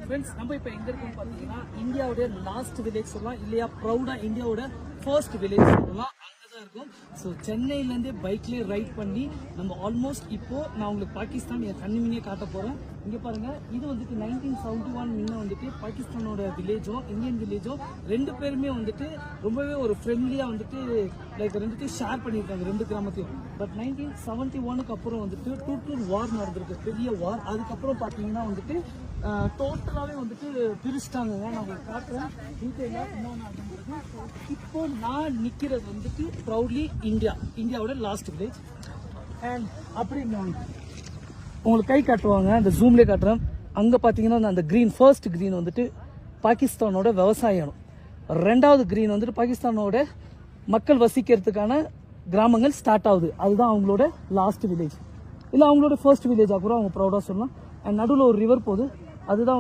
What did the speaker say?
Friends நம்ம இப்போ எங்க இருக்கோம் பார்த்தீங்கன்னா இந்தியாவோட லாஸ்ட் வில்லேஜ் சொல்லலாம் இல்லையா, ப்ரௌடா இந்தியாவோட ஃபர்ஸ்ட் வில்லேஜ் சொல்லலாம். அங்கதான் இருக்கும். ஸோ சென்னையிலேருந்தே பைக்லேயே ரைட் பண்ணி நம்ம ஆல்மோஸ்ட் இப்போ நான் உங்களுக்கு பாகிஸ்தான் என் கண்ணு மீனே காட்ட போறேன். இங்க பாருங்க, இது வந்துட்டு 1971 முன்ன வந்துட்டு பாகிஸ்தானோட வில்லேஜும் இந்தியன் வில்லேஜும் ரெண்டு பேருமே வந்துட்டு ரொம்பவே ஒரு ஃப்ரெண்ட்லியா வந்துட்டு லைக் ரெண்டுத்தையும் ஷேர் பண்ணியிருக்காங்க ரெண்டு கிராமத்தையும். பட் 1971க்கு அப்புறம் வந்துட்டு டூட்டூர் வார் நடந்திருக்கு, பெரிய வார். அதுக்கப்புறம் பார்த்தீங்கன்னா வந்துட்டு டோட்டலாகவே வந்துட்டு பிரிச்சிட்டாங்க. நான் உங்களுக்கு காட்டுறேன் டீட்டெயிலாக இன்னொன்று. இப்போ நான் நிற்கிறது வந்துட்டு ப்ரௌட்லி இந்தியாவோட லாஸ்ட் வில்லேஜ். அண்ட் அப்படி உங்களுக்கு கை காட்டுவாங்க, அந்த ஜூம்லேயே காட்டுறேன். அங்கே பார்த்தீங்கன்னா அந்த க்ரீன், ஃபர்ஸ்ட் க்ரீன் வந்துட்டு பாகிஸ்தானோட விவசாயம், ரெண்டாவது க்ரீன் வந்துட்டு பாகிஸ்தானோட மக்கள் வசிக்கிறதுக்கான கிராமங்கள் ஸ்டார்ட் ஆகுது. அதுதான் அவங்களோட லாஸ்ட் வில்லேஜ், இல்லை அவங்களோட ஃபர்ஸ்ட் வில்லேஜாக கூட அவங்க ப்ரௌடாக சொல்லலாம். அண்ட் நடுவில் ஒரு ரிவர் போகுது, அதுதான்